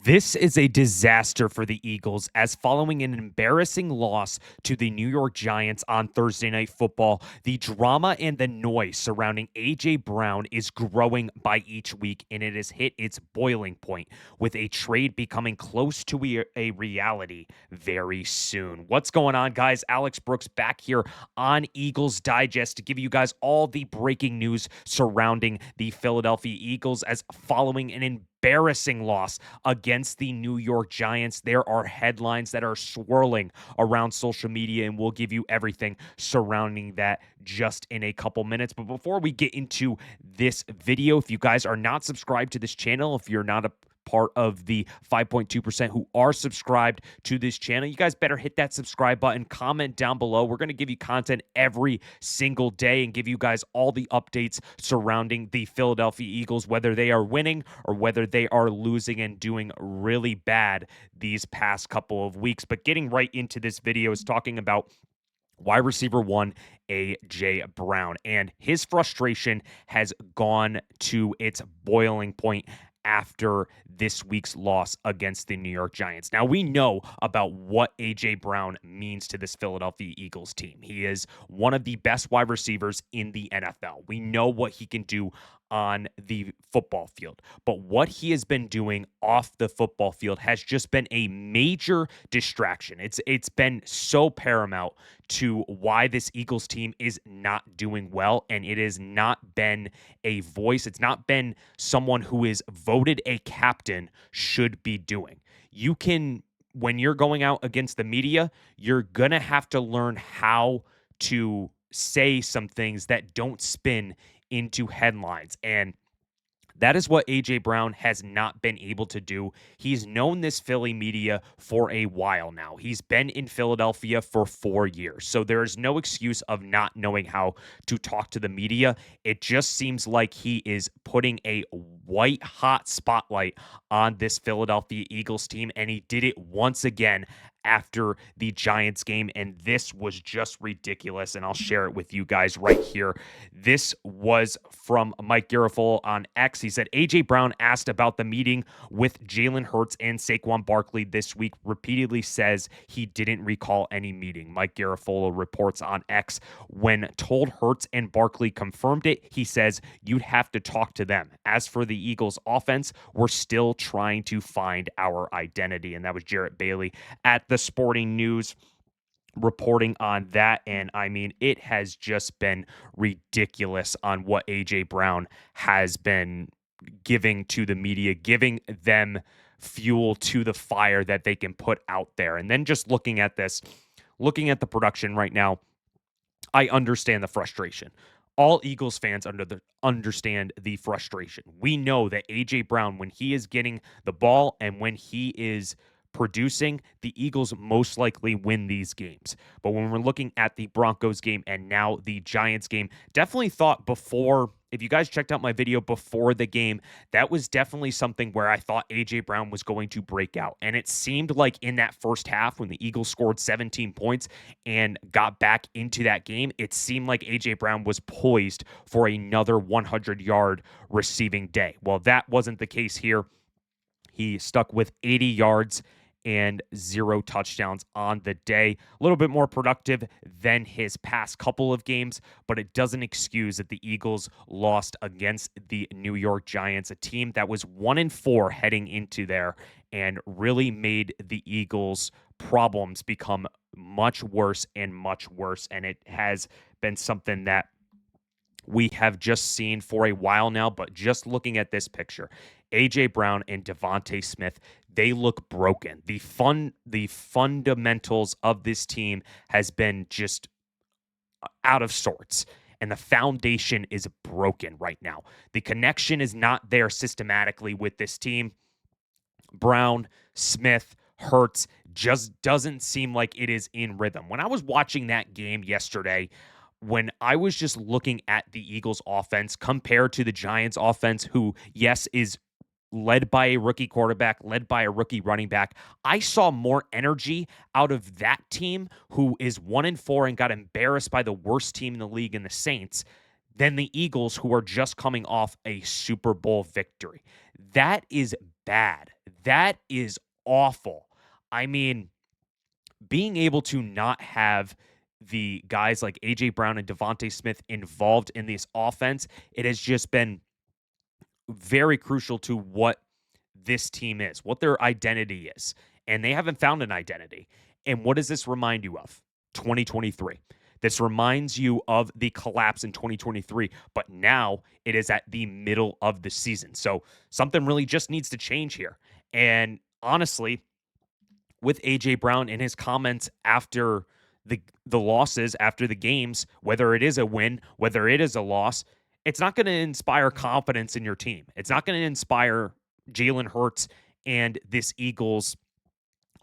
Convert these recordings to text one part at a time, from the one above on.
This is a disaster for the Eagles, as following an embarrassing loss to the New York Giants on Thursday Night Football, the drama and the noise surrounding A.J. Brown is growing by each week, and it has hit its boiling point, with a trade becoming close to a reality very soon. What's going on, guys? Alex Brooks back here on Eagles Digest to give you guys all the breaking news surrounding the Philadelphia Eagles, as following an embarrassing loss against the New York Giants, there are headlines that are swirling around social media, and we'll give you everything surrounding that just in a couple minutes. But before we get into this video, if you guys are not subscribed to this channel, if you're not a part of the 5.2% who are subscribed to this channel, you guys better hit that subscribe button, comment down below. We're going to give you content every single day and give you guys all the updates surrounding the Philadelphia Eagles, whether they are winning or whether they are losing and doing really bad these past couple of weeks. But getting right into this video is talking about wide receiver one, A.J. Brown, and his frustration has gone to its boiling point after this week's loss against the New York Giants. Now, we know about what A.J. Brown means to this Philadelphia Eagles team. He is one of the best wide receivers in the NFL. We know what he can do on the football field, but what he has been doing off the football field has just been a major distraction. It's been so paramount to why this Eagles team is not doing well, and it has not been a voice. It's not been someone who is voted a captain should be doing. You can, when you're going out against the media, you're gonna have to learn how to say some things that don't spin into headlines. And that is what A.J. Brown has not been able to do. He's known this Philly media for a while now. He's been in Philadelphia for 4 years. So there is no excuse of not knowing how to talk to the media. It just seems like he is putting a white hot spotlight on this Philadelphia Eagles team, and he did it once again after the Giants game, and this was just ridiculous, and I'll share it with you guys right here. This was from Mike Garafolo on X. He said, A.J. Brown asked about the meeting with Jalen Hurts and Saquon Barkley this week, repeatedly says he didn't recall any meeting. Mike Garafolo reports on X, when told Hurts and Barkley confirmed it, he says, you'd have to talk to them. As for the Eagles offense, we're still trying to find our identity. And that was Jarrett Bailey at the Sporting News reporting on that. And I mean, it has just been ridiculous on what A.J. Brown has been giving to the media, giving them fuel to the fire that they can put out there. And then just looking at this, looking at the production right now, I understand the frustration. All Eagles fans understand the frustration. We know that A.J. Brown, when he is getting the ball and when he is producing, the Eagles most likely win these games. But when we're looking at the Broncos game and now the Giants game, definitely thought before, if you guys checked out my video before the game, that was definitely something where I thought A.J. Brown was going to break out. And it seemed like in that first half, when the Eagles scored 17 points and got back into that game, it seemed like A.J. Brown was poised for another 100-yard receiving day. Well, that wasn't the case here. He stuck with 80 yards and 0 touchdowns on the day. A little bit more productive than his past couple of games, but it doesn't excuse that the Eagles lost against the New York Giants, a team that was 1-4 heading into there, and really made the Eagles' problems become much worse and much worse. And it has been something that we have just seen for a while now. But just looking at this picture, A.J. Brown and DeVonta Smith, they look broken. The fundamentals of this team has been just out of sorts, and the foundation is broken right now. The connection is not there systematically with this team. Brown, Smith, Hurts just doesn't seem like it is in rhythm. When I was watching that game yesterday, when I was just looking at the Eagles offense compared to the Giants offense, who, yes, is led by a rookie quarterback, led by a rookie running back, I saw more energy out of that team, who is 1-4 and got embarrassed by the worst team in the league in the Saints, than the Eagles, who are just coming off a Super Bowl victory. That is bad. That is awful. I mean, being able to not have the guys like A.J. Brown and DeVonta Smith involved in this offense, it has just been very crucial to what this team is, what their identity is. And they haven't found an identity. And what does this remind you of? 2023. This reminds you of the collapse in 2023, but now it is at the middle of the season. So something really just needs to change here. And honestly, with AJ Brown and his comments after the losses, after the games, whether it is a win, whether it is a loss, it's not going to inspire confidence in your team. It's not going to inspire Jalen Hurts and this Eagles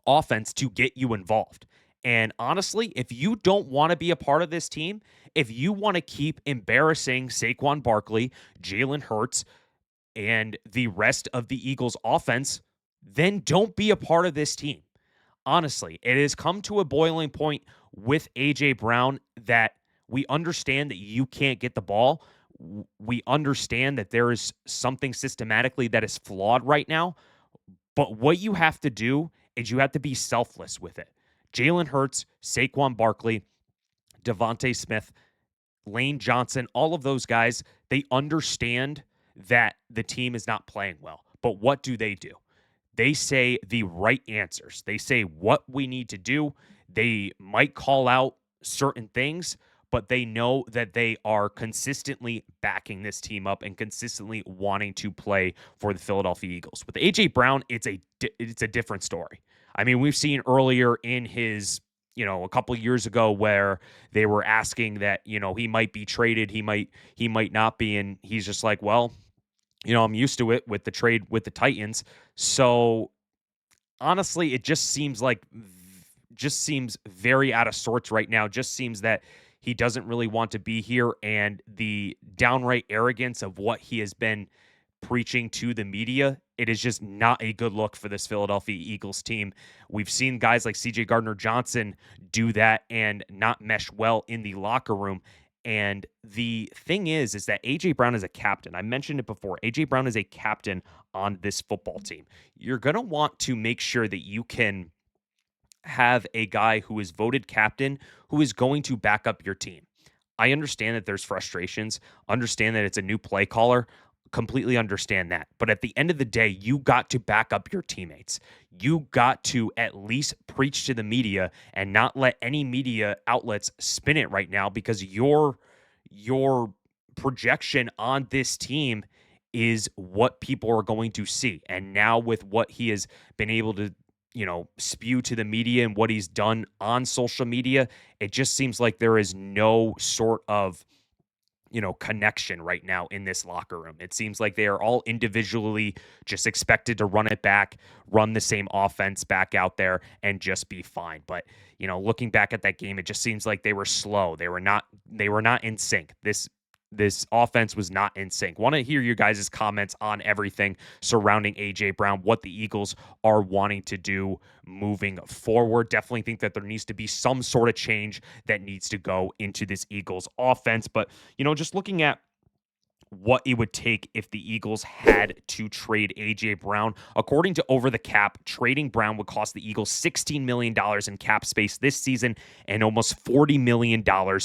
offense to get you involved. And honestly, if you don't want to be a part of this team, if you want to keep embarrassing Saquon Barkley, Jalen Hurts, and the rest of the Eagles offense, then don't be a part of this team. Honestly, it has come to a boiling point with A.J. Brown that we understand that you can't get the ball. We understand that there is something systematically that is flawed right now. But what you have to do is you have to be selfless with it. Jalen Hurts, Saquon Barkley, DeVonta Smith, Lane Johnson, all of those guys, they understand that the team is not playing well. But what do? They say the right answers. They say what we need to do. They might call out certain things, but they know that they are consistently backing this team up and consistently wanting to play for the Philadelphia Eagles. With AJ Brown, it's a different story. I mean, we've seen earlier in his, a couple of years ago where they were asking that, he might be traded, he might not be, and he's just like, well, I'm used to it with the trade with the Titans. So honestly, it just seems very out of sorts right now. Just seems that he doesn't really want to be here, and the downright arrogance of what he has been preaching to the media, it is just not a good look for this Philadelphia Eagles team. We've seen guys like CJ Gardner-Johnson do that and not mesh well in the locker room. And the thing is that A.J. Brown is a captain. I mentioned it before. A.J. Brown is a captain on this football team. You're going to want to make sure that you can have a guy who is voted captain who is going to back up your team. I understand that there's frustrations, understand that it's a new play caller, completely understand that. But at the end of the day, you got to back up your teammates. You got to at least preach to the media and not let any media outlets spin it right now, because your projection on this team is what people are going to see. And now with what he has been able to spew to the media and what he's done on social media, it just seems like there is no sort of connection right now in this locker room. It seems like they are all individually just expected to run it back, run the same offense back out there and just be fine. But, looking back at that game, it just seems like they were slow. They were not in sync. This offense was not in sync. Want to hear your guys' comments on everything surrounding A.J. Brown, what the Eagles are wanting to do moving forward. Definitely think that there needs to be some sort of change that needs to go into this Eagles offense. But, just looking at what it would take if the Eagles had to trade A.J. Brown. According to Over the Cap, trading Brown would cost the Eagles $16 million in cap space this season and almost $40 million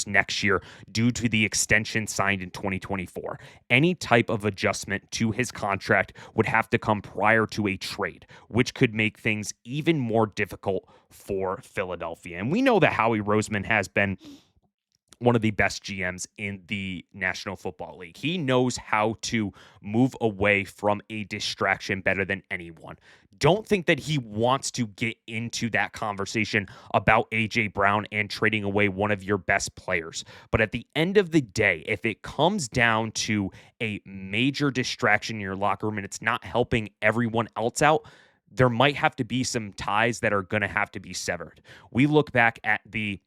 next year due to the extension signed in 2024. Any type of adjustment to his contract would have to come prior to a trade, which could make things even more difficult for Philadelphia. And we know that Howie Roseman has been one of the best GMs in the National Football League. He knows how to move away from a distraction better than anyone. Don't think that he wants to get into that conversation about A.J. Brown and trading away one of your best players. But at the end of the day, if it comes down to a major distraction in your locker room and it's not helping everyone else out, there might have to be some ties that are going to have to be severed. We look back at the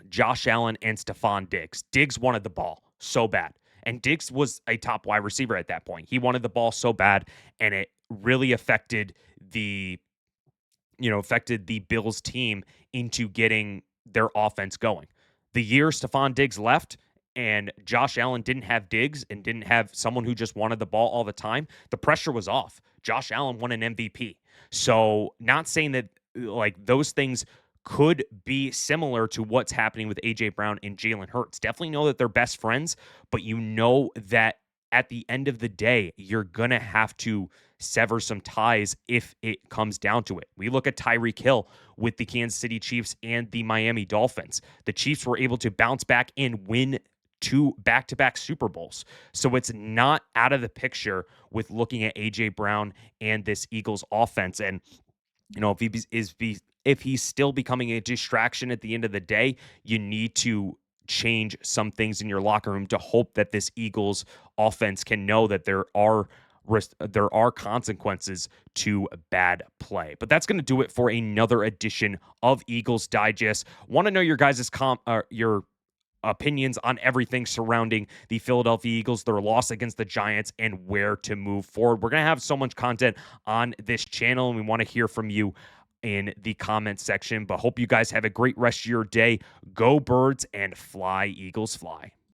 Josh Allen and Stephon Diggs. Diggs wanted the ball so bad. And Diggs was a top wide receiver at that point. He wanted the ball so bad, and it really affected the Bills team into getting their offense going. The year Stephon Diggs left and Josh Allen didn't have Diggs and didn't have someone who just wanted the ball all the time, the pressure was off. Josh Allen won an MVP. So, not saying that like those things could be similar to what's happening with AJ Brown and Jalen Hurts. Definitely know that they're best friends, but you know that at the end of the day, you're going to have to sever some ties if it comes down to it. We look at Tyreek Hill with the Kansas City Chiefs and the Miami Dolphins. The Chiefs were able to bounce back and win two back-to-back Super Bowls. So it's not out of the picture with looking at AJ Brown and this Eagles offense. And if he's still becoming a distraction at the end of the day, you need to change some things in your locker room to hope that this Eagles offense can know that there are consequences to bad play. But that's going to do it for another edition of Eagles Digest. Want to know your guys' your opinions on everything surrounding the Philadelphia Eagles, their loss against the Giants, and where to move forward. We're going to have so much content on this channel, and we want to hear from you in the comments section. But hope you guys have a great rest of your day. Go Birds and fly, Eagles, fly.